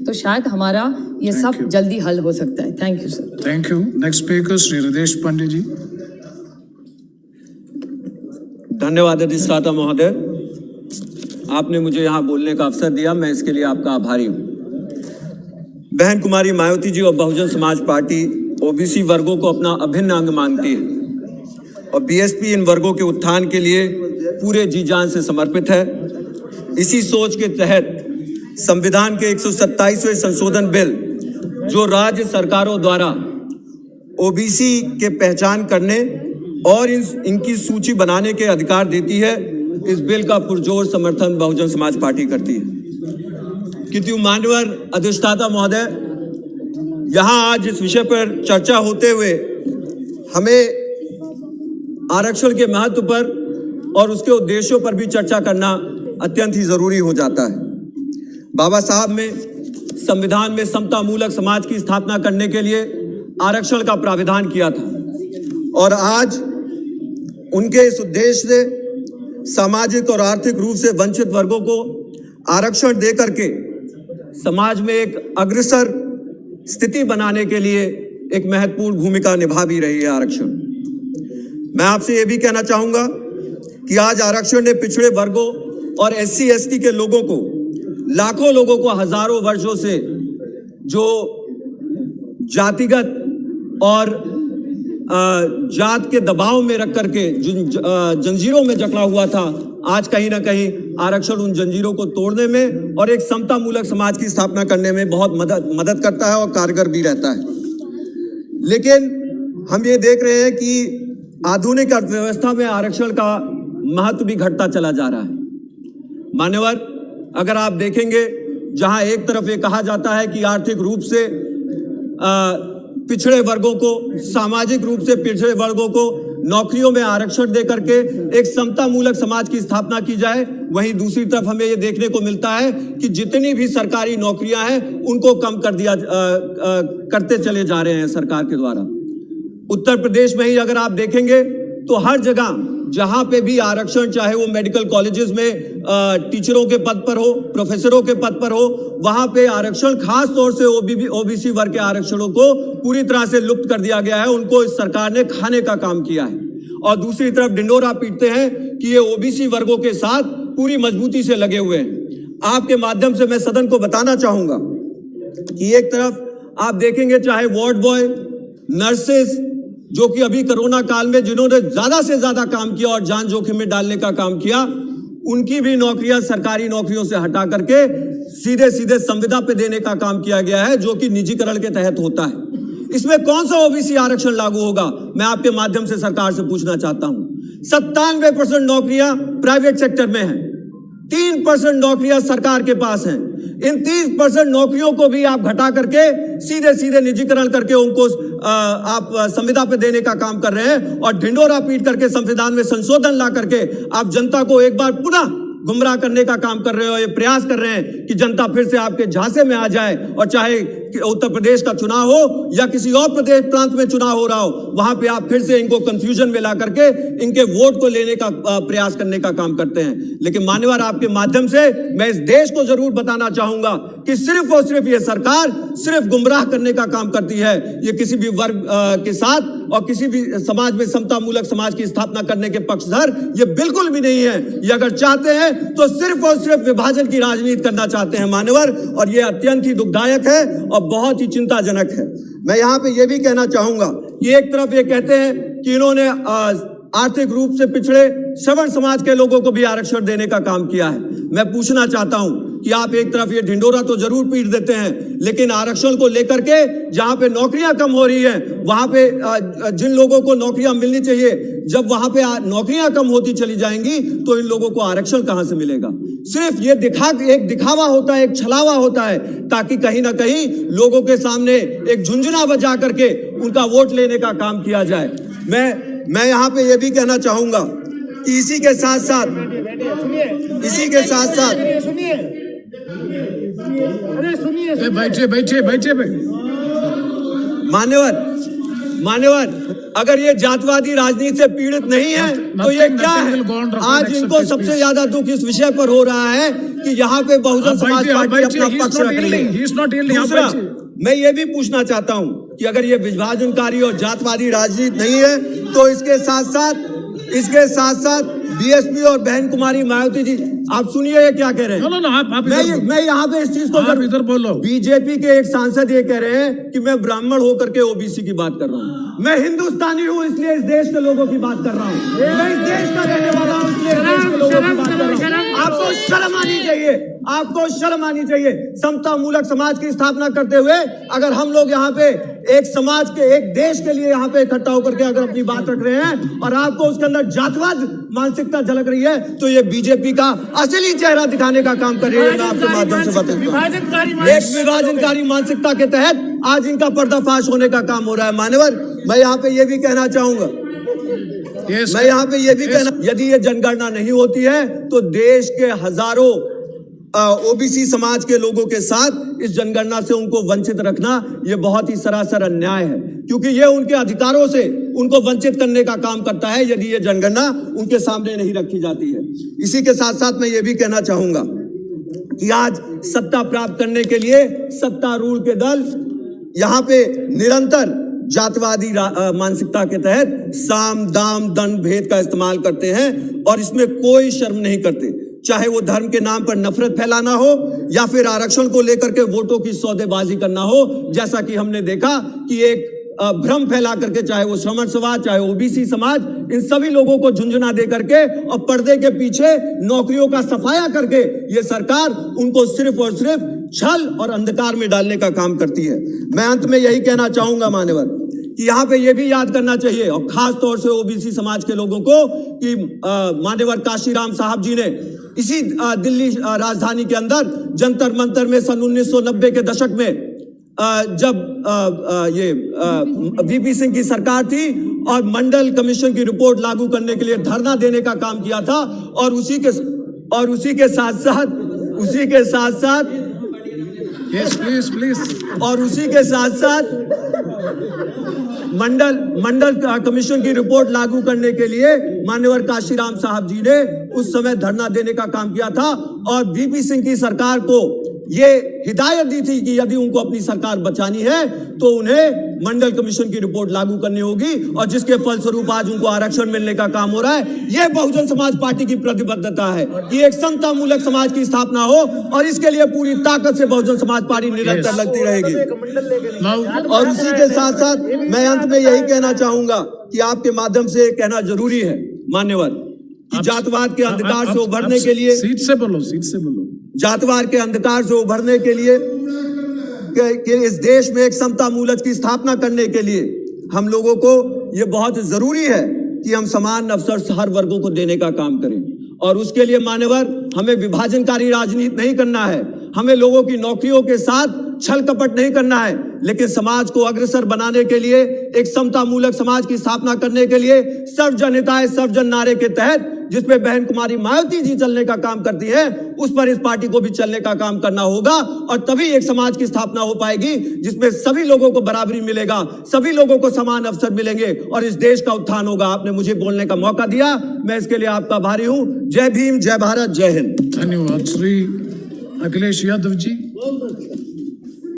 तो शायद हमारा ये सब जल्दी हल हो सकता है। Thank you sir. Thank you. Next speaker Shri Hridayesh Pandey ji. धन्यवाद अधिष्ठाता महोदय, आपने मुझे यहाँ बोलने का अवसर दिया, मैं इसके लिए आपका आभारी हूँ। बहन कुमारी मायावती जी और बहुजन समाज पार्टी ओबीसी वर्गों को अपना अभिन्न अंग मानती है और बीएसपी इन वर्गों के उत्थान के लिए पूरे जी जान से समर्पित है। इसी सोच के तहत संविधान के 127वें संशोधन बिल, जो राज्य सरकारों द्वारा ओबीसी के पहचान करने और इनकी सूची बनाने के अधिकार देती है, इस बिल का पुरजोर समर्थन बहुजन समाज पार्टी करती है। किंतु मान्यवर अधिष्ठाता महोदय, यहाँ आज इस विषय पर चर्चा होते हुए हमें आरक्षण के महत्व पर और उसके उद्देश्यों पर भी चर्चा करना अत्यंत ही जरूरी हो जाता है। बाबा साहब ने संविधान में समतामूलक समाज की स्थापना करने के लिए आरक्षण का प्राविधान किया था और आज उनके इस उद्देश्य से सामाजिक और आर्थिक रूप से वंचित वर्गों को आरक्षण देकर के समाज में एक अग्रसर स्थिति बनाने के लिए एक महत्वपूर्ण भूमिका निभा भी रही है आरक्षण। मैं आपसे ये भी कहना चाहूंगा कि आज आरक्षण ने पिछड़े वर्गों और SC ST के लोगों को, लाखों लोगों को हजारों वर्षों से जो जातिगत और जात के दबाव में रख करके जंजीरों में जकड़ा हुआ था, आज कहीं ना कहीं आरक्षण उन जंजीरों को तोड़ने में और एक समतामूलक समाज की स्थापना करने में बहुत मदद करता है और कारगर भी रहता है। लेकिन हम ये देख रहे हैं कि आधुनिक अर्थव्यवस्था में आरक्षण का महत्व भी घटता चला जा रहा है। मान्यवर, अगर आप देखेंगे, जहां एक तरफ ये कहा जाता है कि आर्थिक रूप से पिछड़े वर्गों को, सामाजिक रूप से पिछड़े वर्गों को नौकरियों में आरक्षण दे करके एक समतामूलक समाज की स्थापना की जाए, वहीं दूसरी तरफ हमें ये देखने को मिलता है कि जितनी भी सरकारी नौकरियां हैं उनको कम कर दिया करते चले जा रहे हैं सरकार के द्वारा। उत्तर प्रदेश में ही अगर आप देखेंगे तो हर जगह जहां पे भी आरक्षण, चाहे वो मेडिकल कॉलेजेस में टीचरों के पद पर हो, प्रोफेसरों के पद पर हो, वहां पे आरक्षण खास तौर से ओबीसी वर्ग के आरक्षणों को पूरी तरह से लुप्त कर दिया गया है। उनको इस सरकार ने खाने का काम किया है और दूसरी तरफ ढिंडोरा पीटते हैं कि ये ओबीसी वर्गों के साथ पूरी मजबूती से लगे हुए हैं। आपके माध्यम से मैं सदन को बताना चाहूंगा कि एक तरफ आप देखेंगे, चाहे वार्ड बॉय, नर्सेस, जो कि अभी कोरोना काल में जिन्होंने ज्यादा से ज्यादा काम किया और जान जोखिम में डालने का काम किया, उनकी भी नौकरियां सरकारी नौकरियों से हटा करके सीधे सीधे संविदा पे देने का काम किया गया है, जो कि निजीकरण के तहत होता है। इसमें कौन सा ओबीसी आरक्षण लागू होगा, मैं आपके माध्यम से सरकार से पूछना चाहता हूं। 97% नौकरियां प्राइवेट सेक्टर में हैं, 3% नौकरियां सरकार के पास हैं। इन 30% नौकरियों को भी आप घटा करके सीधे सीधे निजीकरण करके उनको आप संविदा पे देने का काम कर रहे हैं और ढिंडोरा पीट करके संविधान में संशोधन ला करके आप जनता को एक बार पुनः गुमराह करने का काम कर रहे हो। ये प्रयास कर रहे हैं कि जनता फिर से आपके झांसे में आ जाए और चाहे उत्तर प्रदेश का चुनाव हो या किसी और प्रदेश प्रांत में चुनाव हो रहा हो, वहां पे आप फिर से इनको कंफ्यूजन में ला करके इनके वोट को लेने का प्रयास करने का काम करते हैं। लेकिन मान्यवर, आपके माध्यम से मैं इस देश को जरूर बताना चाहूंगा कि सिर्फ और सिर्फ ये सरकार सिर्फ गुमराह करने का काम करती है। ये किसी भी वर्ग के साथ और किसी भी समाज में समतामूलक समाज की स्थापना करने के पक्षधर ये बिल्कुल भी नहीं है। ये अगर चाहते हैं तो सिर्फ और सिर्फ विभाजन की राजनीति करना चाहते हैं मान्यवर, और ये अत्यंत ही दुखदायक है और बहुत ही चिंताजनक है। मैं यहाँ पे ये भी कहना चाहूंगा कि एक तरफ ये कहते हैं कि इन्होंने आर्थिक रूप से पिछड़े सवर्ण समाज के लोगों को भी आरक्षण देने का काम किया है। मैं पूछना चाहता हूं कि आप एक तरफ ये ढिंडोरा तो जरूर पीट देते हैं, लेकिन आरक्षण को लेकर के जहां पे नौकरियां कम हो रही हैं, वहां पे जिन लोगों को नौकरियां मिलनी चाहिए, जब वहां पे नौकरियां कम होती चली जाएंगी तो इन लोगों को आरक्षण कहां से मिलेगा। सिर्फ ये एक दिखावा होता है, एक छलावा होता है, ताकि कहीं ना कहीं लोगों के सामने एक झुंझुना बजा करके उनका वोट लेने का काम किया जाए। मैं यहाँ पे ये भी कहना चाहूंगा कि इसी के साथ साथ बैठे मान्यवर, अगर ये जातवादी राजनीति से पीड़ित नहीं है तो ये क्या है। आज इनको सबसे ज्यादा दुख इस विषय पर हो रहा है कि यहाँ पे बहुजन समाज पार्टी अपना पक्ष रख रही है। दूसरा, मैं ये भी पूछना चाहता हूं कि अगर ये विभाजनकारी और जातवादी राजनीति नहीं है तो इसके साथ साथ बीएसपी और बहन कुमारी मायावती जी, आप सुनिए ये क्या कह रहे हैं। मैं यहाँ पे इस चीज को इधर बोलो। बीजेपी के एक सांसद ये कह रहे हैं कि मैं ब्राह्मण होकर के ओबीसी की बात कर रहा हूँ। मैं हिंदुस्तानी हूँ इसलिए इस देश के लोगों की बात कर रहा हूँ। मैं इस देश का रहने वाला हूँ इसलिए इस देश के लोगों की बात कर रहा हूँ। आपको शर्म आनी चाहिए, आपको शर्म आनी चाहिए। समता मूलक समाज की स्थापना करते हुए अगर हम लोग यहाँ पे एक समाज के, एक देश के लिए यहाँ पे इकट्ठा होकर के अगर अपनी बात रख रहे हैं और आपको उसके अंदर जातवाद मानसिकता झलक रही है तो ये बीजेपी का असली चेहरा दिखाने का काम कर रही है। मैं आपके माध्यम से बताता हूं, एक विभाजनकारी मानसिकता के तहत आज इनका पर्दाफाश होने का काम हो रहा है। मान्यवर, मैं यहाँ पे ये भी कहना चाहूंगा, यदि ये जनगणना नहीं होती है तो देश के हजारों ओबीसी समाज के लोगों के साथ इस जनगणना से उनको वंचित रखना ये बहुत ही सरासर अन्याय है, क्योंकि ये उनके अधिकारों से उनको वंचित करने का काम करता है यदि ये जनगणना उनके सामने नहीं रखी जाती है। इसी के साथ साथ मैं ये भी कहना चाहूंगा कि आज सत्ता प्राप्त करने के लिए सत्तारूढ़ के दल यहाँ पे निरंतर जातवादी मानसिकता के तहत साम दाम दंड भेद का इस्तेमाल करते हैं और इसमें कोई शर्म नहीं करते, चाहे वो धर्म के नाम पर नफरत फैलाना हो या फिर आरक्षण को लेकर के वोटों की सौदेबाजी करना हो। जैसा कि हमने देखा कि एक भ्रम फैला करके, चाहे वो श्रमण समाज, चाहे ओबीसी समाज, इन सभी लोगों को झुंझुना दे करके और पर्दे के पीछे नौकरियों का सफाया करके ये सरकार उनको सिर्फ और सिर्फ छल और अंधकार में डालने का काम करती है। मैं अंत में यही कहना चाहूंगा मान्यवर कि यहाँ पे ये भी याद करना चाहिए और खास तौर से ओबीसी समाज के लोगों को कि मान्यवर काशीराम साहब जी ने इसी दिल्ली राजधानी के अंदर जंतर मंतर में सन 1990 के दशक में जब ये वीपी सिंह की सरकार थी और मंडल कमीशन की रिपोर्ट लागू करने के लिए धरना देने का काम किया था और उसी के साथ साथ Yes, please. और उसी के साथ साथ मंडल कमीशन की रिपोर्ट लागू करने के लिए मान्यवर काशीराम साहब जी ने उस समय धरना देने का काम किया था और वीपी सिंह की सरकार को ये हिदायत दी थी कि यदि उनको अपनी सरकार बचानी है तो उन्हें मंडल कमीशन की रिपोर्ट लागू करनी होगी और जिसके फलस्वरूप आज उनको आरक्षण मिलने का काम हो रहा है। यह बहुजन समाज पार्टी की प्रतिबद्धता है कि एक समता मूलक समाज की स्थापना हो और इसके लिए पूरी ताकत से बहुजन समाज पार्टी निरंतर लगती रहेगी। और उसी के साथ साथ मैं अंत में यही कहना चाहूंगा कि आपके माध्यम से कहना जरूरी है मान्यवर कि जातवाद के अंधकार से उभरने के लिए, सीट से बोलो, जातवाद के अंधकार से उभरने के लिए कि इस देश में एक समता मूलक की स्थापना करने के लिए हम लोगों को ये बहुत जरूरी है कि हम समान अवसर हर वर्गों को देने का काम करें। और उसके लिए मान्यवर हमें विभाजनकारी राजनीति नहीं करना है, हमें लोगों की नौकरियों के साथ छल कपट नहीं करना है, लेकिन समाज को अग्रसर बनाने के लिए, एक समता मूलक समाज की स्थापना करने के लिए सर्वजन हिताय सर्वजन नारे के तहत जिसमें बहन कुमारी मायावती जी चलने का काम करती है, उस पर इस पार्टी को भी चलने का काम करना होगा और तभी एक समाज की स्थापना हो पाएगी जिसमें सभी लोगों को बराबरी मिलेगा, सभी लोगों को समान अवसर मिलेंगे और इस देश का उत्थान होगा। आपने मुझे बोलने का मौका दिया, मैं इसके लिए आपका आभारी हूं। जय भीम, जय भारत, जय हिंद। धन्यवाद। श्री अखिलेश यादव जी।